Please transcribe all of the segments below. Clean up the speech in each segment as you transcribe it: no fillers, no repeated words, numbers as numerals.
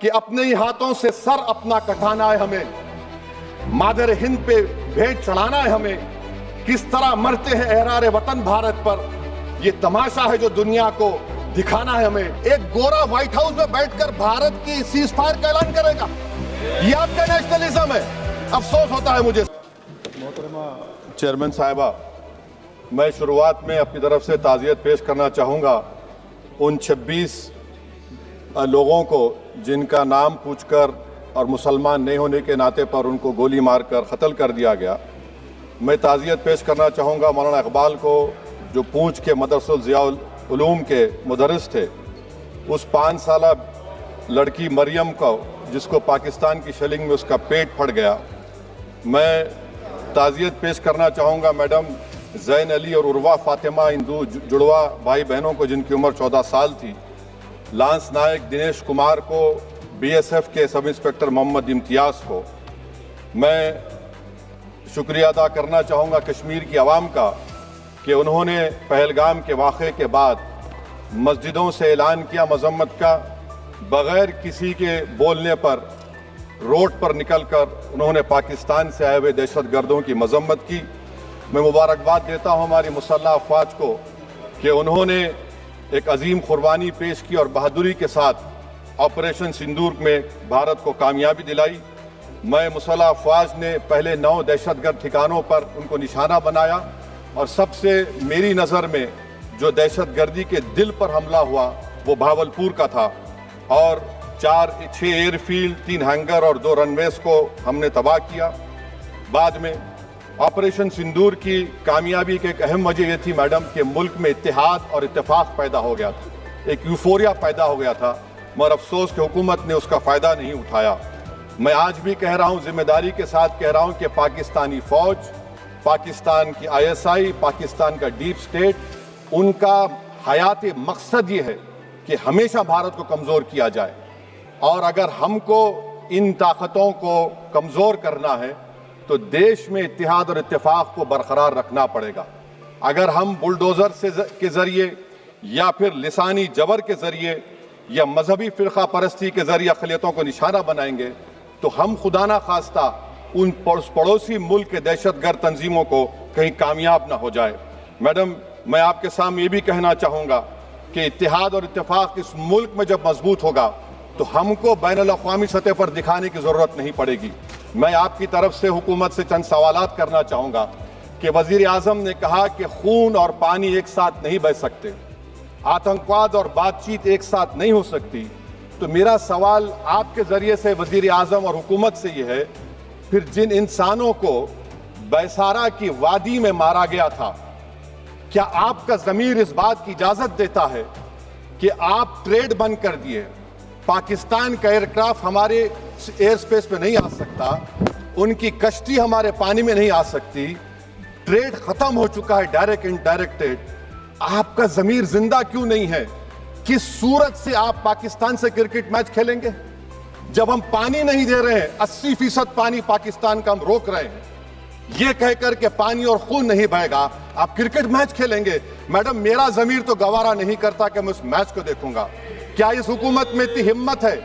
कि अपने ही हाथों से सर अपना कटाना है हमें, मादर हिंद पे भेंट चढ़ाना है हमें, किस तरह मरते हैं एहरारे वतन भारत पर, ये तमाशा है जो दुनिया को दिखाना है हमें। एक गोरा व्हाइट हाउस में बैठकर भारत की सीज फायर का ऐलान करेगा, ये आपका नेशनलिज्म है। अफसोस होता है मुझे। चेयरमैन साहिबा, मैं शुरुआत में अपनी तरफ से ताज़ियत पेश करना चाहूँगा उन 26 लोगों को जिनका नाम पूछकर और मुसलमान नहीं होने के नाते पर उनको गोली मारकर कत्ल कर दिया गया। मैं ताज़ियत पेश करना चाहूँगा मौलाना इकबाल को, जो पूंछ के मदरसुल ज़ियाउल उलूम के मुदर्रिस थे, उस 5 साला लड़की मरियम को जिसको पाकिस्तान की शेलिंग में उसका पेट फट गया। मैं ताज़ियत पेश करना चाहूँगा मैडम ज़ैन अली और उर्वा फातिमा, इन दो जुड़वा भाई बहनों को जिनकी उम्र 14 साल थी, लांस नायक दिनेश कुमार को, बीएसएफ के सब इंस्पेक्टर मोहम्मद इम्तियाज़ को। मैं शुक्रिया अदा करना चाहूँगा कश्मीर की आवाम का कि उन्होंने पहलगाम के वाक़े के बाद मस्जिदों से ऐलान किया मजम्मत का, बग़ैर किसी के बोलने पर रोड पर निकलकर उन्होंने पाकिस्तान से आए हुए दहशतगर्दों की मजम्मत की। मैं मुबारकबाद देता हूँ हमारी मुसल्लह अफवाज को कि उन्होंने एक अजीम कुर्बानी पेश की और बहादुरी के साथ ऑपरेशन सिंदूर में भारत को कामयाबी दिलाई। मैं मुसल्लह अफवाज ने पहले 9 दहशतगर्द ठिकानों पर उनको निशाना बनाया और सबसे मेरी नज़र में जो दहशतगर्दी के दिल पर हमला हुआ वो भावलपुर का था और 6 एयरफील्ड, 3 हैंगर और 2 रनवेज को हमने तबाह किया। बाद में ऑपरेशन सिंदूर की कामयाबी की एक अहम वजह यह थी मैडम कि मुल्क में इत्तेहाद और इत्तेफाक पैदा हो गया था, एक यूफोरिया पैदा हो गया था, मगर अफसोस कि हुकूमत ने उसका फ़ायदा नहीं उठाया। मैं आज भी कह रहा हूँ, जिम्मेदारी के साथ कह रहा हूँ कि पाकिस्तानी फ़ौज, पाकिस्तान की ISI, पाकिस्तान का डीप स्टेट, उनका हयाती मकसद ये है कि हमेशा भारत को कमज़ोर किया जाए और अगर हमको इन ताकतों को कमज़ोर करना है तो देश में इत्तेहाद और इत्तेफाक को बरकरार रखना पड़ेगा। अगर हम बुलडोज़र के ज़रिए या फिर लिसानी जबर के ज़रिए या मजहबी फ़िरक़ा परस्ती के ज़रिए अक़लियतों को निशाना बनाएंगे तो हम खुदा ना खास्ता उन पड़ोसी मुल्क के दहशतगर्द तंजीमों को कहीं कामयाब ना हो जाए। मैडम, मैं आपके सामने ये भी कहना चाहूँगा कि इत्तेहाद और इत्तेफाक इस मुल्क में जब मजबूत होगा तो हमको बैनुल अक़वामी सतह पर दिखाने की ज़रूरत नहीं पड़ेगी। मैं आपकी तरफ से हुकूमत से चंद सवालात करना चाहूँगा कि वज़ीर आज़म ने कहा कि खून और पानी एक साथ नहीं बह सकते, आतंकवाद और बातचीत एक साथ नहीं हो सकती। तो मेरा सवाल आपके ज़रिए से वज़ीर आज़म और हुकूमत से ये है, फिर जिन इंसानों को बैसारा की वादी में मारा गया था, क्या आपका ज़मीर इस बात की इजाज़त देता है कि आप ट्रेड बंद कर दिए, पाकिस्तान का एयरक्राफ्ट हमारे एयर स्पेस में नहीं आ सकता, उनकी कश्ती हमारे पानी में नहीं आ सकती, ट्रेड खत्म हो चुका है डायरेक्ट इनडायरेक्टेड, आपका ज़मीर जिंदा क्यों नहीं है? किस सूरत से आप पाकिस्तान से क्रिकेट मैच खेलेंगे जब हम पानी नहीं दे रहे हैं? 80% पानी पाकिस्तान का हम रोक रहे हैं, ये कहकर के पानी और खून नहीं बहेगा, आप क्रिकेट मैच खेलेंगे? मैडम, मेरा ज़मीर तो गवारा नहीं करता कि मैं उस मैच को देखूंगा। क्या इस हुकूमत में इतनी हिम्मत है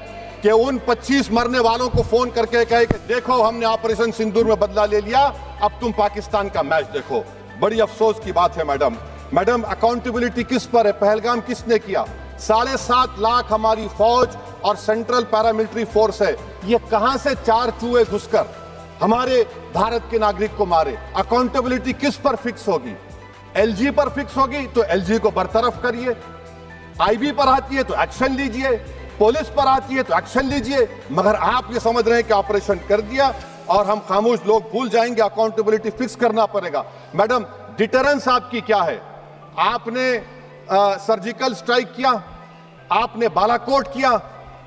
कि उन 25 मरने वालों को फोन करके कहे कि देखो हमने ऑपरेशन सिंदूर में बदला ले लिया, अब तुम पाकिस्तान का मैच देखो? बड़ी अफसोस की बात है मैडम, अकाउंटेबिलिटी किस पर है? पहलगाम किसने किया? 7.5 लाख हमारी फौज और सेंट्रल पैरामिलिट्री फोर्स है, ये कहां से 4 चूहे घुसकर हमारे भारत के नागरिक को मारे? अकाउंटेबिलिटी किस पर फिक्स होगी? LG पर फिक्स होगी तो LG को बरतरफ करिए, IB पर आती है तो एक्शन लीजिए, पुलिस पर आती है तो एक्शन लीजिए, मगर आप ये समझ रहे हैं कि ऑपरेशन कर दिया और हम खामोश लोग भूल जाएंगे। अकाउंटेबिलिटी फिक्स करना पड़ेगा। मैडम, डिटरेंस आपकी क्या है? आपने सर्जिकल स्ट्राइक किया, आपने बालाकोट किया,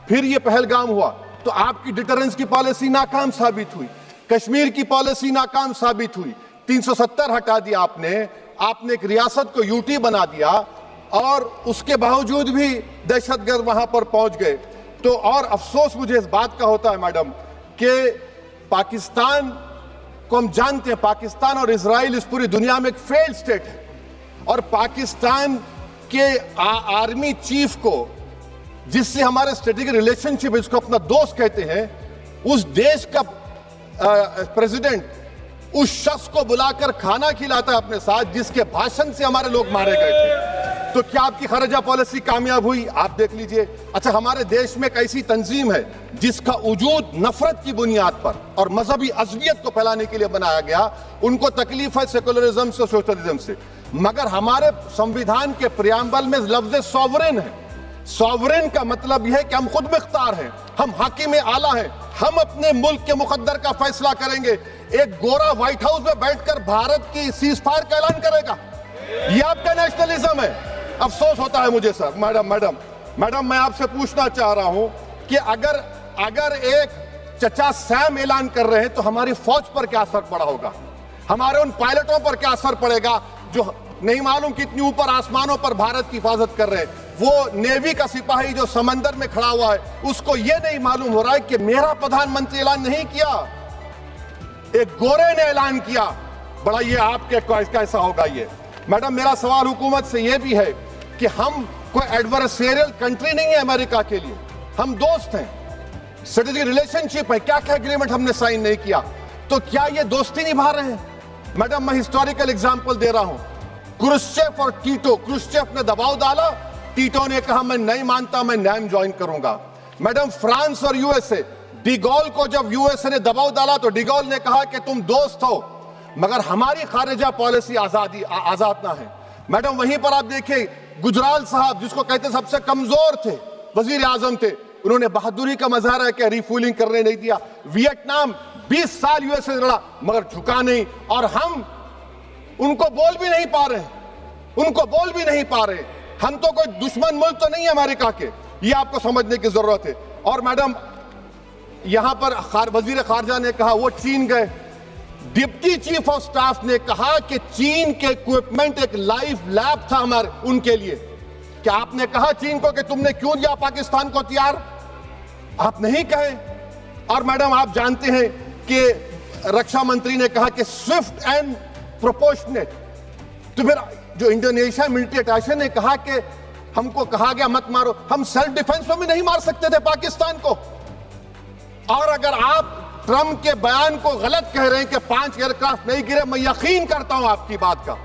फिर ये पहलगाम हुआ, तो आपकी डिटरेंस की पॉलिसी नाकाम साबित हुई, कश्मीर की पॉलिसी नाकाम साबित हुई, 370 हटा दिया आपने एक रियासत को UT बना दिया और उसके बावजूद भी दहशतगर्द वहां पर पहुंच गए। तो और अफसोस मुझे इस बात का होता है मैडम कि पाकिस्तान को हम जानते हैं, पाकिस्तान और इजराइल इस पूरी दुनिया में एक फेल्ड स्टेट है और पाकिस्तान के आर्मी चीफ को जिससे हमारे स्ट्रेटेजिक रिलेशनशिप, इसको अपना दोस्त कहते हैं, उस देश का प्रेसिडेंट उस शख्स को बुलाकर खाना खिलाता है अपने साथ जिसके भाषण से हमारे लोग मारे गए थे। तो क्या आपकी खारजा पॉलिसी कामयाब हुई? आप देख लीजिए। अच्छा, हमारे देश में एक ऐसी तंजीम है जिसका वजूद नफरत की बुनियाद पर और मजहबी अज़बियत को फैलाने के लिए बनाया गया। उनको तकलीफ है सेकुलरिज्म से, सोशलिज्म से, मगर हमारे संविधान के प्रियम्बल में लफ्ज सॉवरेन है। सॉवरेन का मतलब यह है कि हम खुद मुख्तार हैं, हम हाकिम आला हैं, हम अपने मुल्क के मुकद्दर का फैसला करेंगे। एक गोरा व्हाइट हाउस में बैठकर भारत की सीज फायर का ऐलान करेगा, यह आपका नेशनलिज्म है। अफसोस होता है मुझे सर। मैडम मैं आपसे पूछना चाह रहा हूं कि अगर एक चचा सैम ऐलान कर रहे हैं तो हमारी फौज पर क्या असर पड़ा होगा, हमारे उन पायलटों पर क्या असर पड़ेगा जो नहीं मालूम कितनी ऊपर आसमानों पर भारत की हिफाजत कर रहे हैं। वो नेवी का सिपाही जो समंदर में खड़ा हुआ है, उसको यह नहीं मालूम हो रहा है कि मेरा प्रधानमंत्री ऐलान नहीं किया, एक गोरे ने ऐलान किया। बड़ा ये आपके कैसा होगा ये। मैडम, मेरा सवाल हुकूमत से यह भी है कि हम कोई एडवर्सेरियल कंट्री नहीं है अमेरिका के लिए, हम दोस्त हैं, स्ट्रेटेजिक रिलेशनशिप है। क्या क्या एग्रीमेंट हमने साइन नहीं किया, तो क्या ये दोस्ती निभा रहे हैं? मैडम, मैं हिस्टोरिकल एग्जांपल दे रहा हूं। क्रुश्चेव और टीटो, क्रुश्चेव ने दबाव डाला, टीटो ने कहा मैं नहीं मानता, मैं नैम ज्वाइन करूंगा। मैडम, फ्रांस और यूएसए, डिगोल को जब यूएसए ने दबाव डाला तो डिगोल ने कहा कि तुम दोस्त हो मगर हमारी खारिजा पॉलिसी आजाद ना है। मैडम, वहीं पर आप देखिए गुजराल साहब, जिसको कहते सबसे कमजोर थे, वजीर आजम थे, उन्होंने बहादुरी का मजारा किया, रिफूलिंग करने नहीं दिया। वियतनाम 20 साल यूएसए से लड़ा मगर झुका नहीं, और हम उनको बोल भी नहीं पा रहे। हम तो कोई दुश्मन मुल्क तो नहीं है अमेरिका के, ये आपको समझने की जरूरत है। और मैडम, यहां पर वजीर खारजा ने कहा वो चीन गए, डिप्टी चीफ ऑफ स्टाफ ने कहा कि चीन के इक्विपमेंट एक लाइव लैब था हमारे उनके लिए। क्या आपने कहा चीन को कि तुमने क्यों दिया पाकिस्तान को हथियार? आप नहीं कहे। और मैडम, आप जानते हैं कि रक्षा मंत्री ने कहा कि स्विफ्ट एंड प्रोपोर्शनेट। तो फिर जो इंडोनेशिया मिलिट्री अटैचे ने कहा कि हमको कहा गया मत मारो, हम सेल्फ डिफेंस में भी नहीं मार सकते थे पाकिस्तान को। और अगर आप ट्रंप के बयान को गलत कह रहे हैं कि 5 एयरक्राफ्ट नहीं गिरे, मैं यकीन करता हूं आपकी बात का।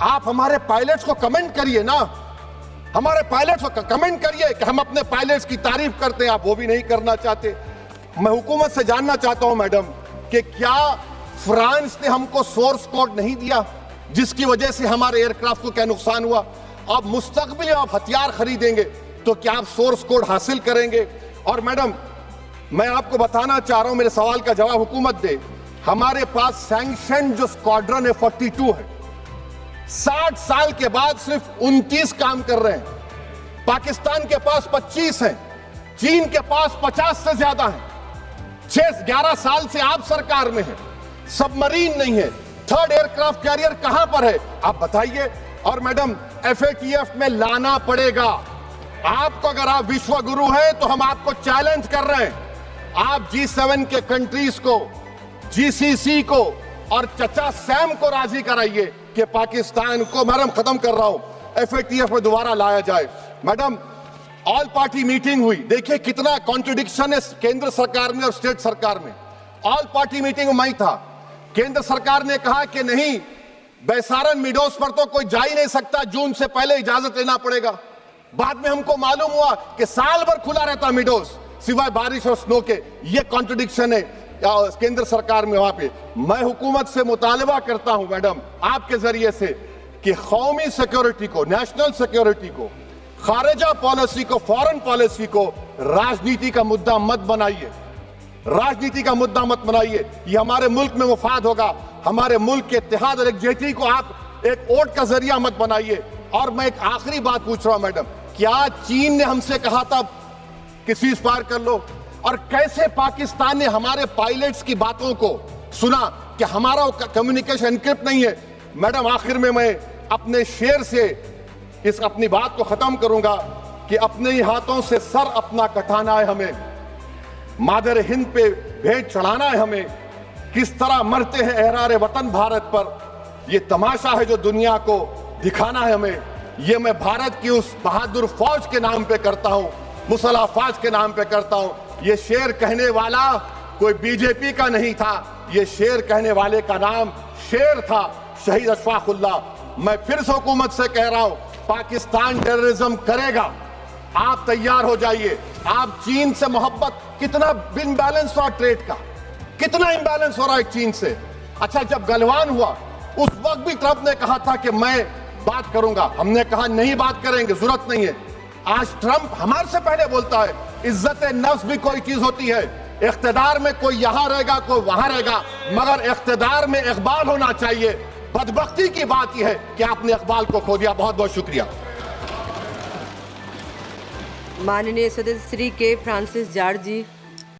आप हमारे पायलट्स को कमेंट करिए ना, हमारे पायलट्स को कमेंट करिए कि हम अपने पायलट्स की तारीफ करते हैं, आप वो भी नहीं करना चाहते। मैं हुकूमत से जानना चाहता हूं मैडम कि क्या फ्रांस ने हमको सोर्स कोड नहीं दिया जिसकी वजह से हमारे एयरक्राफ्ट को क्या नुकसान हुआ? अब मुस्तकबिल में आप हथियार खरीदेंगे तो क्या आप सोर्स कोड हासिल करेंगे? और मैडम, मैं आपको बताना चाह रहा हूं, मेरे सवाल का जवाब हुकूमत दे। हमारे पास सैंक्शन जो स्क्वाड्रन है 42 है, 60 साल के बाद सिर्फ 29 काम कर रहे हैं। पाकिस्तान के पास 25 हैं, चीन के पास 50 से ज्यादा हैं। 11 साल से आप सरकार में हैं, सबमरीन नहीं है, थर्ड एयरक्राफ्ट कैरियर कहां पर है आप बताइए। और मैडम, FATF में लाना पड़ेगा आपको। अगर आप विश्व गुरु हैं तो हम आपको चैलेंज कर रहे हैं, आप G7 के कंट्रीज को, GCC को और चचा सैम को राजी कराइए कि पाकिस्तान को, मैडम खत्म कर रहा हूं, FATF में दोबारा लाया जाए। मैडम, ऑल पार्टी मीटिंग हुई, देखिए कितना कॉन्ट्रडिक्शन है केंद्र सरकार में और स्टेट सरकार में। ऑल पार्टी मीटिंग में था, केंद्र सरकार ने कहा कि नहीं, बैसारन मिडोस पर तो कोई जा ही नहीं सकता, जून से पहले इजाजत लेना पड़ेगा। बाद में हमको मालूम हुआ कि साल भर खुला रहता मिडोस सिवाय बारिश और स्नो के। ये कॉन्ट्रडिक्शन है केंद्र सरकार में। वहां पे मैं हुकूमत से मुतालबा करता हूं मैडम आपके जरिए से कि कौमी सिक्योरिटी को, नेशनल सिक्योरिटी को, खारिजा पॉलिसी को, फॉरेन पॉलिसी को राजनीति का मुद्दा मत बनाइए, राजनीति का मुद्दा मत बनाइए। ये हमारे मुल्क में मुफाद होगा, हमारे मुल्क के इत्तेहाद और एकजुटती को आप एक वोट का जरिया मत बनाइए। और मैं एक आखिरी बात पूछ रहा हूं मैडम, क्या चीन ने हमसे कहा था कि सीज फायर कर लो? और कैसे पाकिस्तान ने हमारे पायलट्स की बातों को सुना कि हमारा कम्युनिकेशन एनक्रिप्ट नहीं है? मैडम, आखिर में मैं अपने शेर से इस अपनी बात को खत्म करूंगा कि अपने ही हाथों से सर अपना कटाना है हमें, मादर हिंद पे भेंट चढ़ाना है हमें, किस तरह मरते हैं एहरारे वतन भारत पर, ये तमाशा है जो दुनिया को दिखाना है हमें। ये मैं भारत की उस बहादुर फौज के नाम पे करता हूं मुसल्ह अफवाज के नाम पे करता हूं। ये शेर कहने वाला कोई बीजेपी का नहीं था, ये शेर कहने वाले का नाम शेर था, शहीद अशफाकुल्लाह। मैं फिर से हुकूमत से कह रहा हूं, पाकिस्तान टेररिज्म करेगा, आप तैयार हो जाइए। आप चीन से मोहब्बत, कितना इम्बैलेंस हुआ ट्रेड का, कितना इम्बैलेंस हो रहा है चीन से। अच्छा, जब गलवान हुआ उस वक्त भी ट्रंप ने कहा था कि मैं बात करूंगा, हमने कहा नहीं बात करेंगे, जरूरत नहीं है। आज ट्रंप हमारे से पहले बोलता है इज्जत नफ्स भी कोई चीज होती है, इख्तिदार में कोई यहां रहेगा कोई वहां रहेगा, मगर इख्तिदार में इकबाल होना चाहिए। बदबख्ती की बात यह है कि आपने इकबाल को खो दिया। बहुत बहुत शुक्रिया। माननीय सदस्य श्री के फ्रांसिस जार्ज जी।